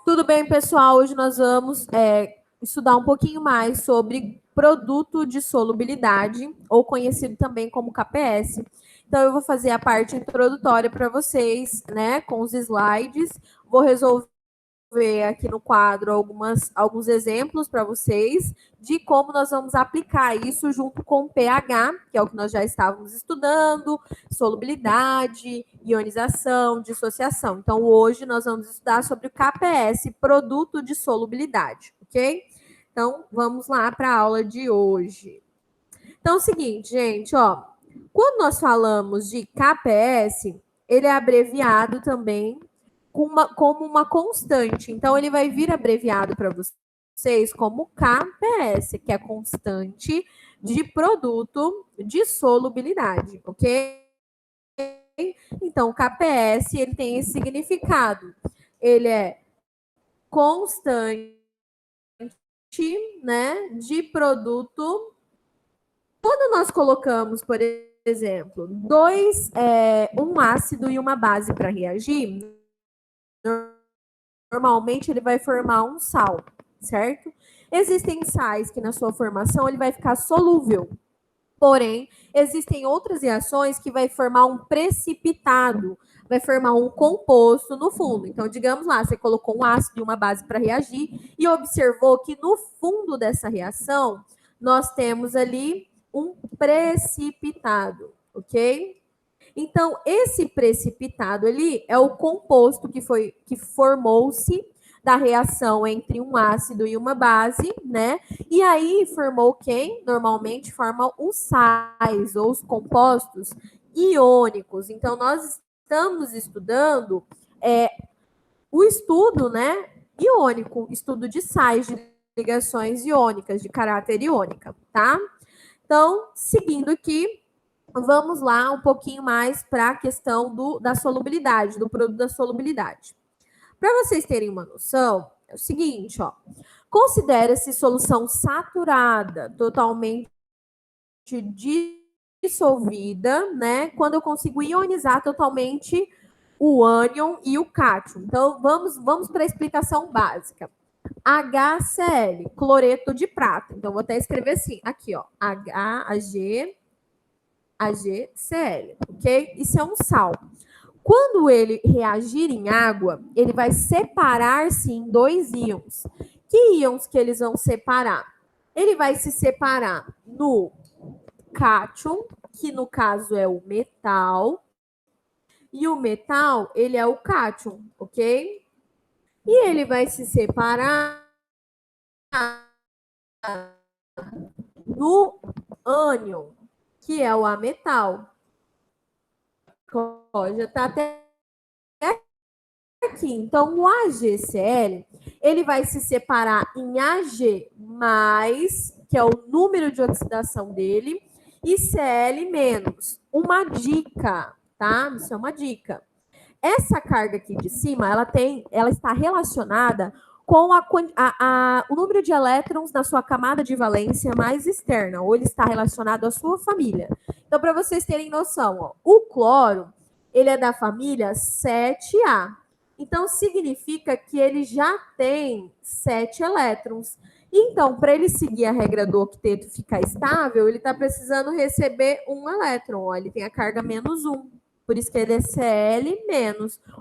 Tudo bem, pessoal? Hoje nós vamos estudar um pouquinho mais sobre produto de solubilidade, ou conhecido também como KPS. Então, eu vou fazer a parte introdutória para vocês, né, com os slides. Vou resolver aqui no quadro alguns exemplos para vocês de como nós vamos aplicar isso junto com o pH, que é o que nós já estávamos estudando, solubilidade, ionização, dissociação. Então, hoje nós vamos estudar sobre o KPS, produto de solubilidade, ok? Então, vamos lá para a aula de hoje. Então, é o seguinte, gente, ó, quando nós falamos de KPS, ele é abreviado também como uma constante. Então, ele vai vir abreviado para vocês como KPS, que é constante de produto de solubilidade, ok? Então, o KPS, ele tem esse significado. Ele é constante, né, de produto. Quando nós colocamos, por exemplo, um ácido e uma base para reagir, normalmente ele vai formar um sal, certo? Existem sais que na sua formação ele vai ficar solúvel. Porém, existem outras reações que vai formar um precipitado, vai formar um composto no fundo. Então, digamos lá, você colocou um ácido e uma base para reagir e observou que no fundo dessa reação nós temos ali um precipitado, ok? Então, esse precipitado ali é o composto que formou-se da reação entre um ácido e uma base, né? E aí formou quem? Normalmente forma os sais ou os compostos iônicos. Então, nós estamos estudando o estudo, né? Iônico, estudo de sais, de ligações iônicas, de caráter iônica, tá? Então, seguindo aqui, vamos lá um pouquinho mais para a questão da solubilidade, do produto da solubilidade. Para vocês terem uma noção, é o seguinte, ó. Considera-se solução saturada, totalmente dissolvida, né? Quando eu consigo ionizar totalmente o ânion e o cátion. Então, vamos para a explicação básica. HCl, cloreto de prata. Então, vou até escrever assim, aqui, ó. HAgCl, ok? Isso é um sal. Quando ele reagir em água, ele vai separar-se em dois íons. Que íons que eles vão separar? Ele vai se separar no cátion, que no caso é o metal, e o metal, ele é o cátion, ok? E ele vai se separar no ânion, que é o ametal. Já está até aqui. Então, o AgCl, ele vai se separar em Ag+, que é o número de oxidação dele, e Cl-. Uma dica, tá? Isso é uma dica. Essa carga aqui de cima, ela está relacionada com o número de elétrons na sua camada de valência mais externa, ou ele está relacionado à sua família. Então, para vocês terem noção, ó, o cloro, ele é da família 7A. Então, significa que ele já tem 7 elétrons. Então, para ele seguir a regra do octeto ficar estável, ele está precisando receber um elétron. Ó, ele tem a carga -1. Por isso que ele é Cl-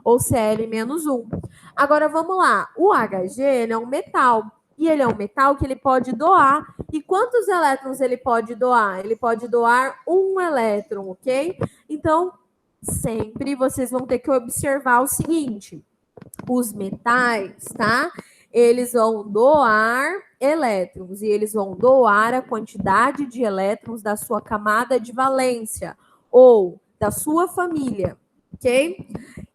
ou Cl-1. Agora, vamos lá. O Hg, ele é um metal. E ele é um metal que ele pode doar. E quantos elétrons ele pode doar? Ele pode doar um elétron, ok? Então, sempre vocês vão ter que observar o seguinte. Os metais, tá? Eles vão doar elétrons. E eles vão doar a quantidade de elétrons da sua camada de valência. Ou da sua família, ok?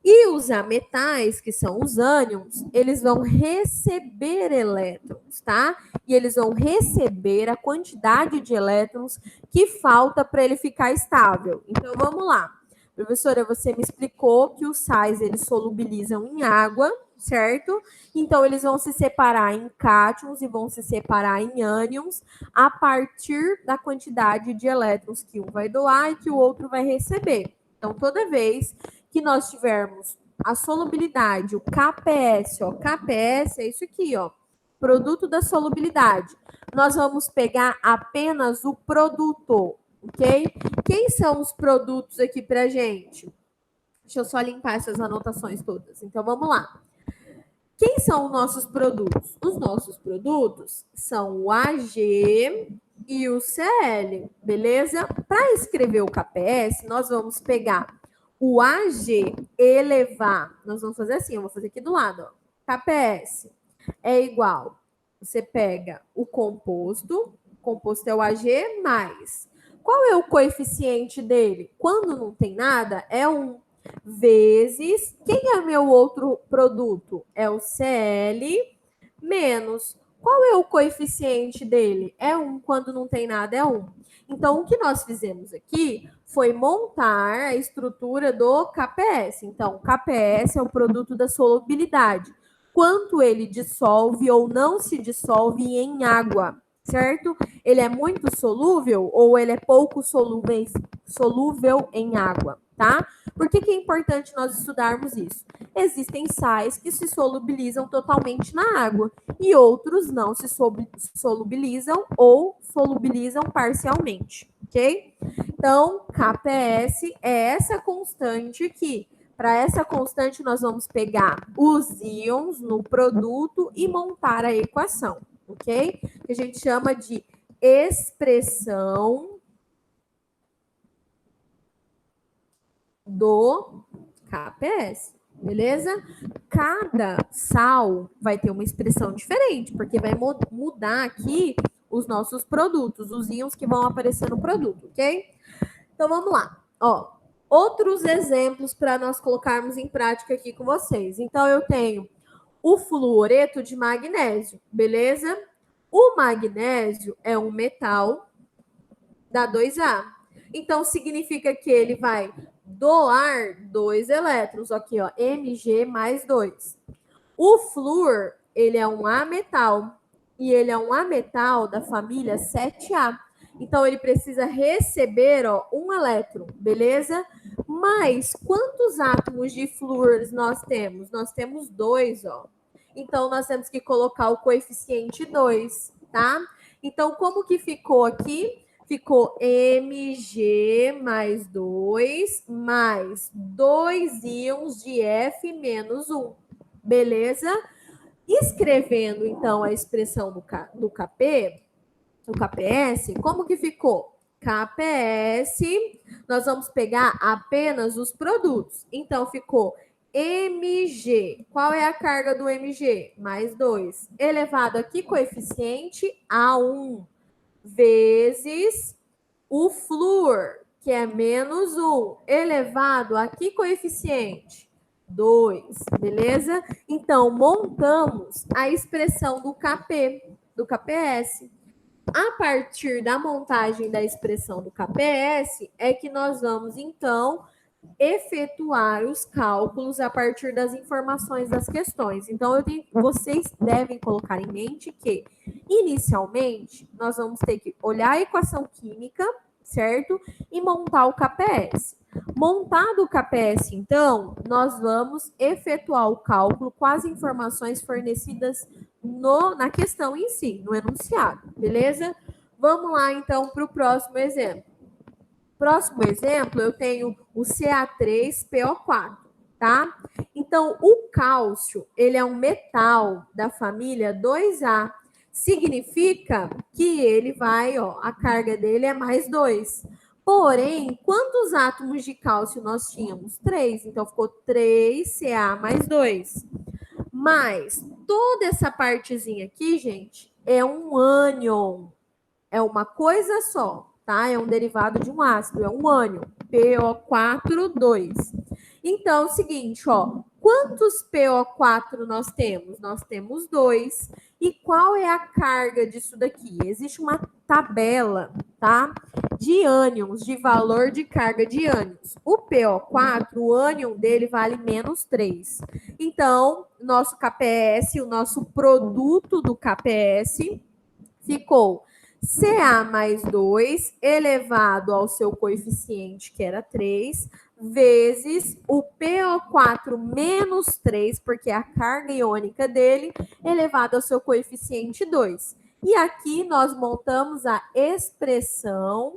E os ametais, que são os ânions, eles vão receber elétrons, tá? E eles vão receber a quantidade de elétrons que falta para ele ficar estável. Então, vamos lá. Professora, você me explicou que os sais, eles solubilizam em água, certo? Então, eles vão se separar em cátions e vão se separar em ânions a partir da quantidade de elétrons que um vai doar e que o outro vai receber. Então, toda vez que nós tivermos a solubilidade, o KPS, ó, KPS é isso aqui, ó, produto da solubilidade. Nós vamos pegar apenas o produto, ok? Quem são os produtos aqui pra gente? Deixa eu só limpar essas anotações todas. Então, vamos lá. Quem são os nossos produtos? Os nossos produtos são o AG e o CL, beleza? Para escrever o KPS, nós vamos pegar o AG elevar. Nós vamos fazer assim, eu vou fazer aqui do lado, ó. KPS é igual. Você pega o composto é o AG mais. Qual é o coeficiente dele? Quando não tem nada, é 1. Vezes, quem é meu outro produto? É o CL menos. Qual é o coeficiente dele? É 1, quando não tem nada é 1. Então, o que nós fizemos aqui foi montar a estrutura do KPS. Então, o KPS é o produto da solubilidade. Quanto ele dissolve ou não se dissolve em água, certo? Ele é muito solúvel ou ele é pouco solúvel em água, tá? Por que é importante nós estudarmos isso? Existem sais que se solubilizam totalmente na água e outros não se solubilizam ou solubilizam parcialmente, ok? Então, KPS é essa constante aqui. Para essa constante, nós vamos pegar os íons no produto e montar a equação, ok? Que a gente chama de expressão do KPS, beleza? Cada sal vai ter uma expressão diferente, porque vai mudar aqui os nossos produtos, os íons que vão aparecer no produto, ok? Então, vamos lá. Ó, outros exemplos para nós colocarmos em prática aqui com vocês. Então, eu tenho o fluoreto de magnésio, beleza? O magnésio é um metal, dá 2A. Então, significa que ele vai doar 2 elétrons, aqui, ó, Mg mais 2. O flúor, ele é um ametal, e ele é um ametal da família 7A. Então, ele precisa receber, ó, 1 elétron, beleza? Mas, quantos átomos de flúor nós temos? Nós temos 2, ó. Então, nós temos que colocar o coeficiente 2, tá? Então, como que ficou aqui? Ficou Mg mais 2, mais 2 íons de F menos 1. Beleza? Escrevendo, então, a expressão do KPS, como que ficou? KPS, nós vamos pegar apenas os produtos. Então, ficou Mg. Qual é a carga do Mg? Mais 2. Elevado a que coeficiente? A1. Vezes o flúor, que é menos 1, elevado a que coeficiente? 2, beleza? Então, montamos a expressão do KPS. A partir da montagem da expressão do KPS, é que nós vamos, então, efetuar os cálculos a partir das informações das questões. Então, vocês devem colocar em mente que, inicialmente, nós vamos ter que olhar a equação química, certo? E montar o KPS. Montado o KPS, então, nós vamos efetuar o cálculo com as informações fornecidas na questão em si, no enunciado, beleza? Vamos lá, então, para o próximo exemplo. Próximo exemplo, eu tenho o Ca3PO4, tá? Então, o cálcio, ele é um metal da família 2A. Significa que ele vai, ó, a carga dele é mais 2. Porém, quantos átomos de cálcio nós tínhamos? 3. Então, ficou 3Ca mais 2. Mas, toda essa partezinha aqui, gente, é um ânion. É uma coisa só, tá? É um derivado de um ácido, é um ânion, PO4, 2. Então, é o seguinte, ó, quantos PO4 nós temos? Nós temos 2. E qual é a carga disso daqui? Existe uma tabela, tá? De ânions, de valor de carga de ânions. O PO4, o ânion dele vale menos 3. Então, nosso KPS, o nosso produto do KPS, ficou Ca mais 2 elevado ao seu coeficiente, que era 3, vezes o PO4 menos 3, porque é a carga iônica dele, elevado ao seu coeficiente 2. E aqui nós montamos a expressão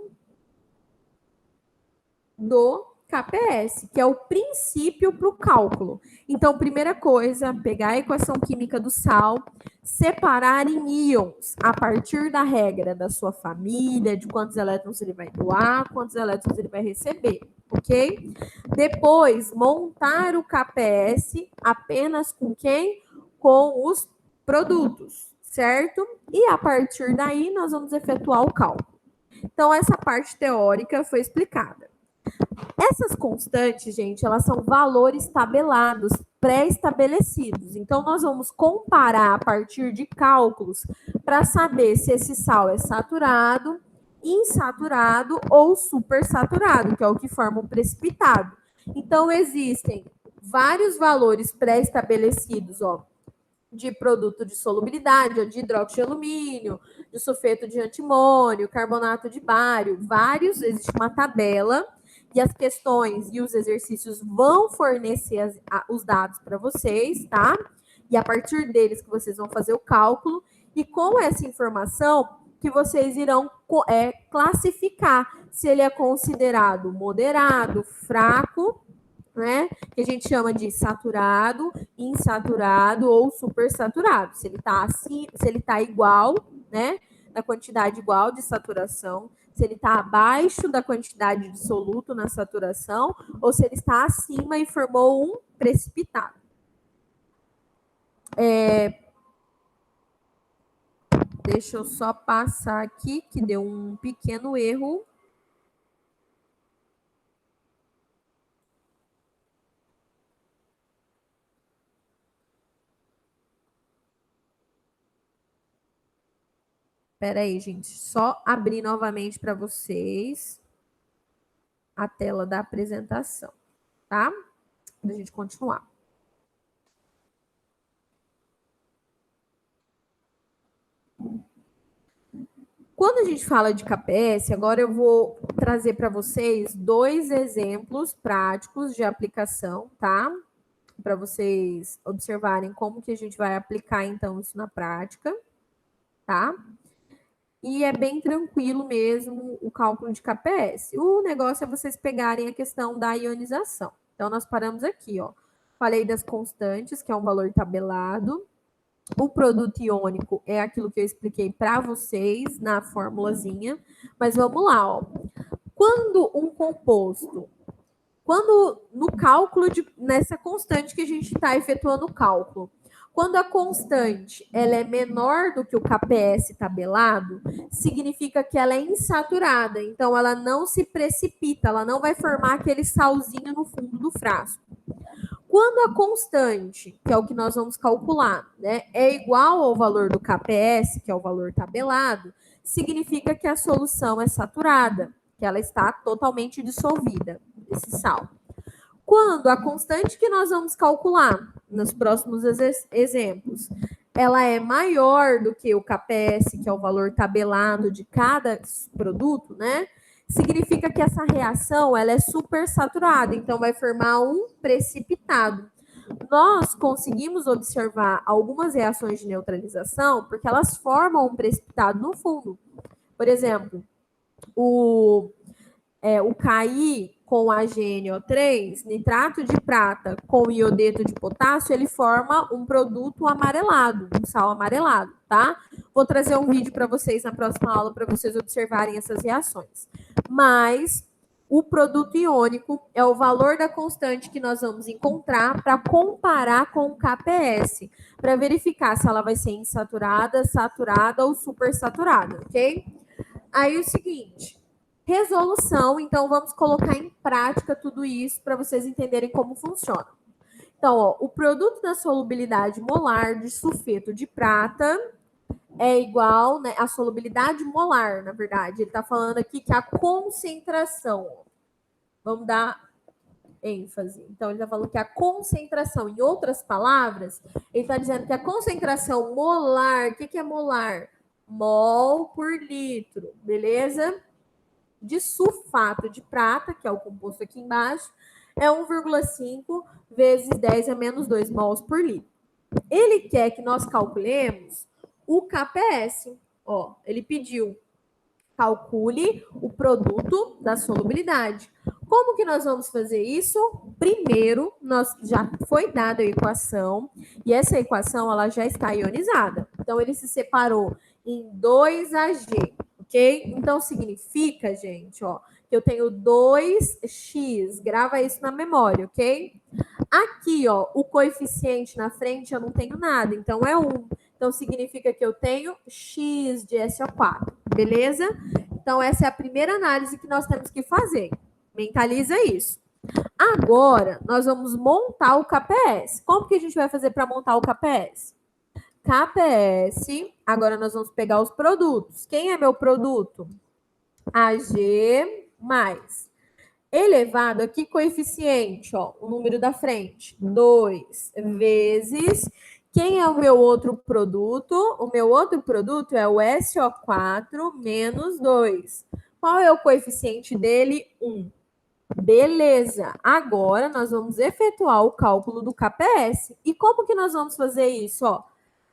do KPS, que é o princípio para o cálculo. Então, primeira coisa, pegar a equação química do sal, separar em íons a partir da regra da sua família, de quantos elétrons ele vai doar, quantos elétrons ele vai receber, ok? Depois, montar o KPS apenas com quem? Com os produtos, certo? E a partir daí, nós vamos efetuar o cálculo. Então, essa parte teórica foi explicada. Essas constantes, gente, elas são valores tabelados, pré-estabelecidos. Então, nós vamos comparar a partir de cálculos para saber se esse sal é saturado, insaturado ou supersaturado, que é o que forma o precipitado. Então, existem vários valores pré-estabelecidos, ó, de produto de solubilidade, de hidróxido de alumínio, de sulfeto de antimônio, carbonato de bário, vários, existe uma tabela, e as questões e os exercícios vão fornecer os dados para vocês, tá? E a partir deles que vocês vão fazer o cálculo, e com essa informação que vocês irão classificar se ele é considerado moderado, fraco, né? Que a gente chama de saturado, insaturado ou supersaturado. Se ele está assim, se ele está igual, né? Da quantidade igual de saturação, se ele está abaixo da quantidade de soluto na saturação, ou se ele está acima e formou um precipitado. Deixa eu só passar aqui, que deu um pequeno erro. Espera aí, gente. Só abrir novamente para vocês a tela da apresentação, tá? Para a gente continuar. Quando a gente fala de KPS, agora eu vou trazer para vocês 2 exemplos práticos de aplicação, tá? Para vocês observarem como que a gente vai aplicar, então, isso na prática, tá? E é bem tranquilo mesmo o cálculo de KPS. O negócio é vocês pegarem a questão da ionização. Então, nós paramos aqui, ó. Falei das constantes, que é um valor tabelado. O produto iônico é aquilo que eu expliquei para vocês na formulazinha. Mas vamos lá, ó. Quando um composto, no cálculo, nessa constante que a gente está efetuando o cálculo, quando a constante ela é menor do que o KPS tabelado, significa que ela é insaturada. Então, ela não se precipita, ela não vai formar aquele salzinho no fundo do frasco. Quando a constante, que é o que nós vamos calcular, né, é igual ao valor do KPS, que é o valor tabelado, significa que a solução é saturada, que ela está totalmente dissolvida, esse sal. Quando a constante que nós vamos calcular nos próximos exemplos, ela é maior do que o KPS, que é o valor tabelado de cada produto, né? Significa que essa reação ela é supersaturada, então vai formar um precipitado. Nós conseguimos observar algumas reações de neutralização porque elas formam um precipitado no fundo. Por exemplo, o Ki com HNO3, nitrato de prata com iodeto de potássio, ele forma um produto amarelado, um sal amarelado, tá? Vou trazer um vídeo para vocês na próxima aula para vocês observarem essas reações. Mas o produto iônico é o valor da constante que nós vamos encontrar para comparar com o KPS, para verificar se ela vai ser insaturada, saturada ou supersaturada, ok? Aí o seguinte, resolução, então vamos colocar em prática tudo isso para vocês entenderem como funciona. Então, ó, o produto da solubilidade molar de sulfeto de prata é igual, né, a solubilidade molar, na verdade. Ele está falando aqui que a concentração, vamos dar ênfase. Então, ele está falando que a concentração, em outras palavras, ele está dizendo que a concentração molar, o que é molar? Mol por litro, beleza? de sulfato de prata, que é o composto aqui embaixo, é 1,5 vezes 10 a menos 2 mols por litro. Ele quer que nós calculemos o KPS. Ó, ele pediu, calcule o produto da solubilidade. Como que nós vamos fazer isso? Primeiro, já foi dada a equação, e essa equação ela já está ionizada. Então, ele se separou em 2AG, ok? Então, significa, gente, ó, que eu tenho 2x, grava isso na memória, ok? Aqui, ó, o coeficiente na frente eu não tenho nada, então é 1. Então, significa que eu tenho x de SO4, beleza? Então, essa é a primeira análise que nós temos que fazer. Mentaliza isso. Agora, nós vamos montar o KPS. Como que a gente vai fazer para montar o KPS? KPS, agora nós vamos pegar os produtos. Quem é meu produto? AG mais. Elevado aqui, coeficiente, ó, o número da frente, 2 vezes. Quem é o meu outro produto? O meu outro produto é o SO4 menos 2. Qual é o coeficiente dele? 1. Beleza. Agora, nós vamos efetuar o cálculo do KPS. E como que nós vamos fazer isso? Ó,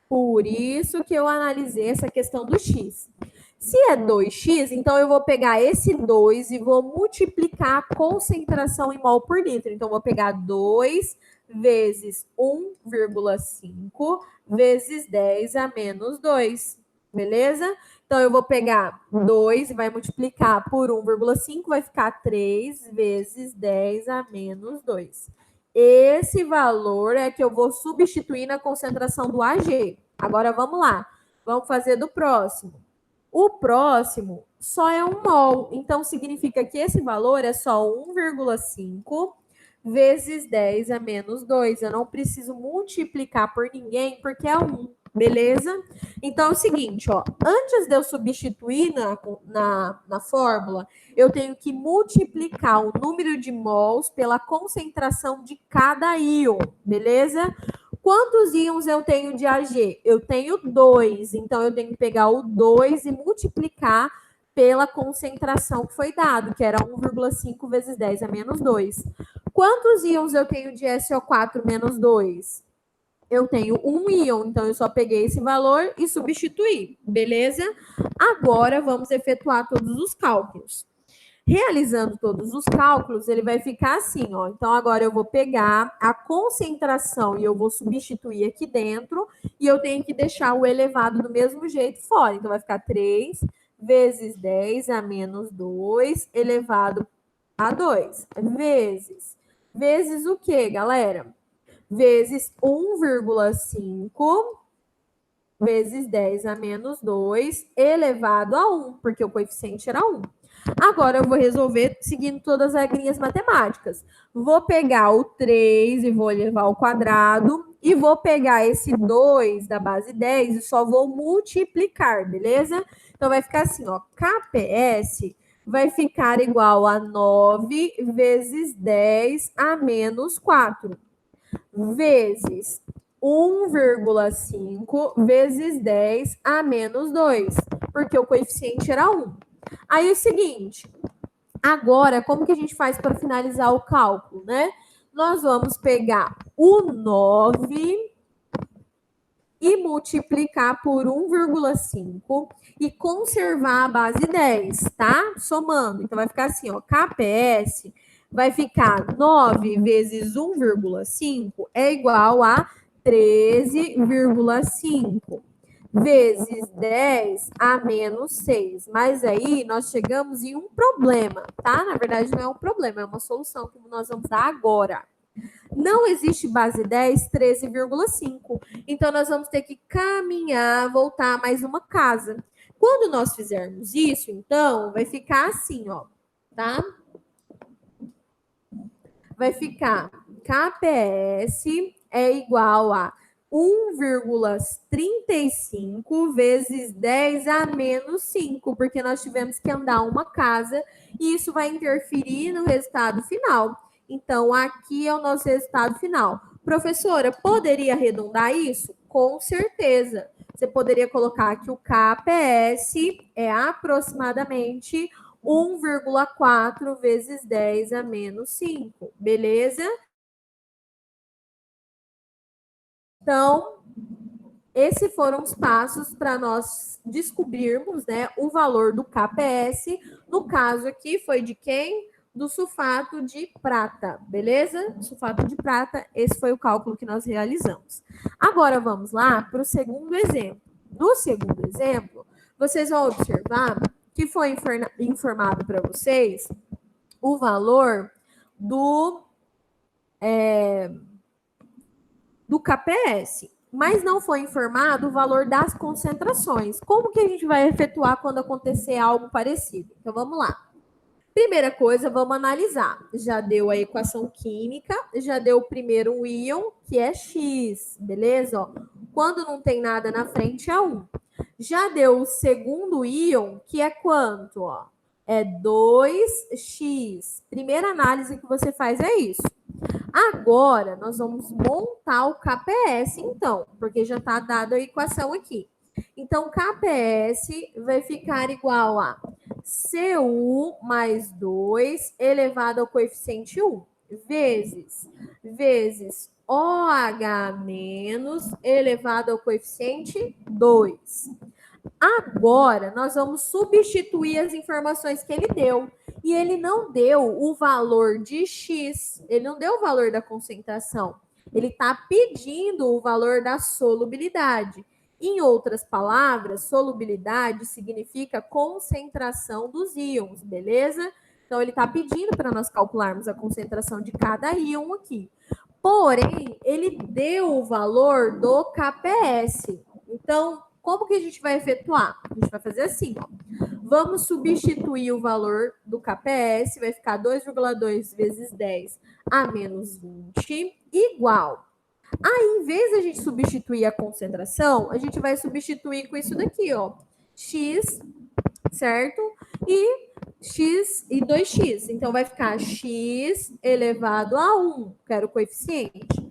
por isso que eu analisei essa questão do X. Se é 2x, então eu vou pegar esse 2 e vou multiplicar a concentração em mol por litro. Então, eu vou pegar 2 vezes 1,5 vezes 10 a menos 2. Beleza? Então, eu vou pegar 2 e vai multiplicar por 1,5, vai ficar 3 vezes 10 a menos 2. Esse valor é que eu vou substituir na concentração do AG. Agora, vamos lá. Vamos fazer do próximo. O próximo só é 1 mol, então significa que esse valor é só 1,5 vezes 10 a menos 2. Eu não preciso multiplicar por ninguém, porque é 1, beleza? Então é o seguinte, ó, antes de eu substituir na fórmula, eu tenho que multiplicar o número de mols pela concentração de cada íon, beleza? Quantos íons eu tenho de AG? Eu tenho 2, então eu tenho que pegar o 2 e multiplicar pela concentração que foi dado, que era 1,5 vezes 10 a menos 2. Quantos íons eu tenho de SO4 menos 2? Eu tenho 1 íon, então eu só peguei esse valor e substituí, beleza? Agora vamos efetuar todos os cálculos. Realizando todos os cálculos, ele vai ficar assim, ó. Então, agora eu vou pegar a concentração e eu vou substituir aqui dentro e eu tenho que deixar o elevado do mesmo jeito fora. Então, vai ficar 3 vezes 10 a menos 2 elevado a 2. Vezes o quê, galera? Vezes 1,5 vezes 10 a menos 2 elevado a 1, porque o coeficiente era 1. Agora eu vou resolver seguindo todas as regrinhas matemáticas. Vou pegar o 3 e vou levar ao quadrado. E vou pegar esse 2 da base 10 e só vou multiplicar, beleza? Então vai ficar assim, ó. KPS vai ficar igual a 9 vezes 10 a menos 4. Vezes 1,5 vezes 10 a menos 2. Porque o coeficiente era 1. Aí é o seguinte, agora, como que a gente faz para finalizar o cálculo, né? Nós vamos pegar o 9 e multiplicar por 1,5 e conservar a base 10, tá? Somando. Então, vai ficar assim, ó, KPS vai ficar 9 vezes 1,5 é igual a 13,5. Vezes 10 a menos 6. Mas aí nós chegamos em um problema, tá? Na verdade, não é um problema, é uma solução que nós vamos dar agora. Não existe base 10, 13,5. Então, nós vamos ter que caminhar, voltar mais uma casa. Quando nós fizermos isso, então, vai ficar assim, ó, tá? Vai ficar KPS é igual a 1,35 vezes 10 a menos 5, porque nós tivemos que andar uma casa e isso vai interferir no resultado final. Então, aqui é o nosso resultado final. Professora, poderia arredondar isso? Com certeza. Você poderia colocar que o KPS é aproximadamente 1,4 vezes 10 a menos 5, beleza? Então, esses foram os passos para nós descobrirmos, né, o valor do KPS. No caso aqui, foi de quem? Do sulfato de prata, beleza? Sulfato de prata, esse foi o cálculo que nós realizamos. Agora, vamos lá para o segundo exemplo. No segundo exemplo, vocês vão observar que foi informado para vocês o valor do KPS, mas não foi informado o valor das concentrações. Como que a gente vai efetuar quando acontecer algo parecido? Então, vamos lá. Primeira coisa, vamos analisar. Já deu a equação química, já deu o primeiro íon, que é X, beleza? Ó, quando não tem nada na frente, é 1. Já deu o segundo íon, que é quanto? Ó? É 2x. Primeira análise que você faz é isso. Agora, nós vamos montar o KPS, então, porque já está dada a equação aqui. Então, KPS vai ficar igual a Cu mais 2 elevado ao coeficiente 1, vezes OH menos elevado ao coeficiente 2. Agora, nós vamos substituir as informações que ele deu. E ele não deu o valor de X, ele não deu o valor da concentração. Ele está pedindo o valor da solubilidade. Em outras palavras, solubilidade significa concentração dos íons, beleza? Então, ele está pedindo para nós calcularmos a concentração de cada íon aqui. Porém, ele deu o valor do KPS. Então, como que a gente vai efetuar? A gente vai fazer assim, ó. Vamos substituir o valor do KPS, vai ficar 2,2 vezes 10 a menos 20, igual. Aí, em vez de a gente substituir a concentração, a gente vai substituir com isso daqui, ó. X, certo? E x e 2x. Então, vai ficar x elevado a 1, que era o coeficiente,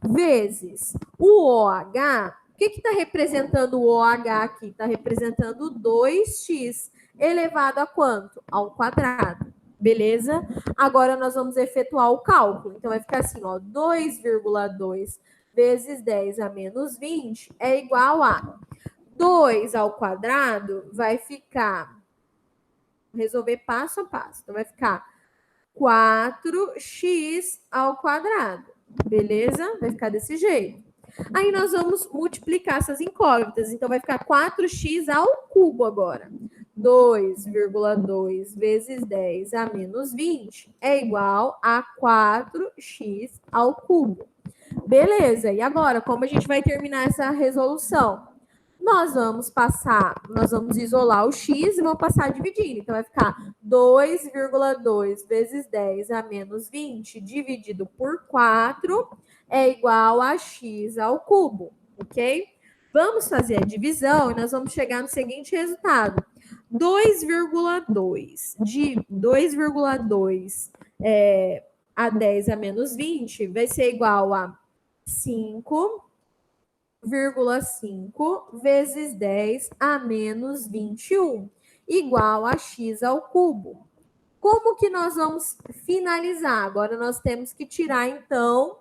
vezes o OH. O que está representando o OH aqui? Está representando 2x elevado a quanto? Ao quadrado. Beleza? Agora nós vamos efetuar o cálculo. Então vai ficar assim, ó, 2,2 vezes 10 a menos 20 é igual a 2 ao quadrado, vai ficar, vou resolver passo a passo. Então vai ficar 4x ao quadrado. Beleza? Vai ficar desse jeito. Aí nós vamos multiplicar essas incógnitas. Então, vai ficar 4x ao cubo agora. 2,2 vezes 10 a menos 20 é igual a 4x ao cubo. Beleza. E agora, como a gente vai terminar essa resolução? Nós vamos isolar o x e vamos passar dividindo. Então, vai ficar 2,2 vezes 10 a menos 20 dividido por 4 é igual a x ao cubo, ok? Vamos fazer a divisão e nós vamos chegar no seguinte resultado. 2,2 a 10 a menos 20 vai ser igual a 5,5 vezes 10 a menos 21, igual a x ao cubo. Como que nós vamos finalizar? Agora nós temos que tirar, então,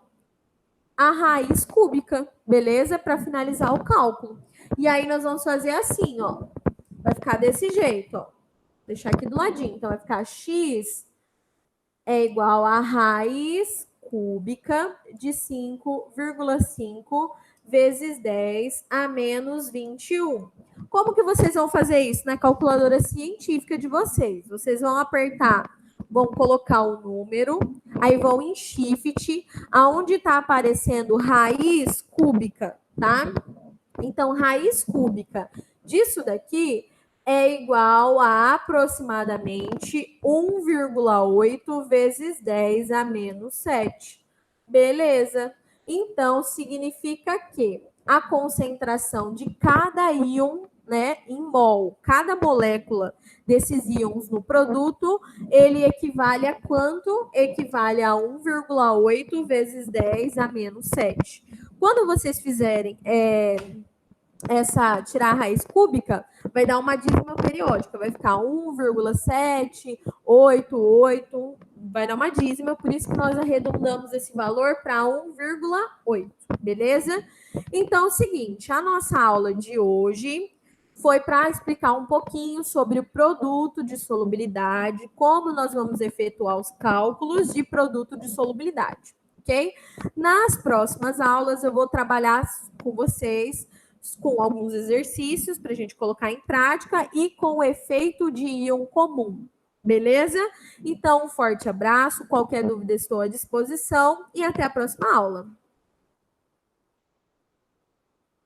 a raiz cúbica, beleza? Para finalizar o cálculo. E aí nós vamos fazer assim, ó. Vai ficar desse jeito, ó. Vou deixar aqui do ladinho. Então, vai ficar x é igual a raiz cúbica de 5,5 vezes 10 a menos 21. Como que vocês vão fazer isso na calculadora científica de vocês? Vocês vão apertar, vão colocar o número, aí vão em shift, aonde está aparecendo raiz cúbica, tá? Então, raiz cúbica disso daqui é igual a aproximadamente 1,8 vezes 10 a menos 7. Beleza? Então, significa que a concentração de cada íon, né, em mol, cada molécula desses íons no produto, ele equivale a quanto? Equivale a 1,8 vezes 10 a menos 7. Quando vocês fizerem tirar a raiz cúbica, vai dar uma dízima periódica, vai ficar 1,788, vai dar uma dízima, por isso que nós arredondamos esse valor para 1,8, beleza? Então, é o seguinte, a nossa aula de hoje foi para explicar um pouquinho sobre o produto de solubilidade, como nós vamos efetuar os cálculos de produto de solubilidade, ok? Nas próximas aulas, eu vou trabalhar com vocês com alguns exercícios para a gente colocar em prática e com o efeito de íon comum, beleza? Então, um forte abraço, qualquer dúvida estou à disposição e até a próxima aula.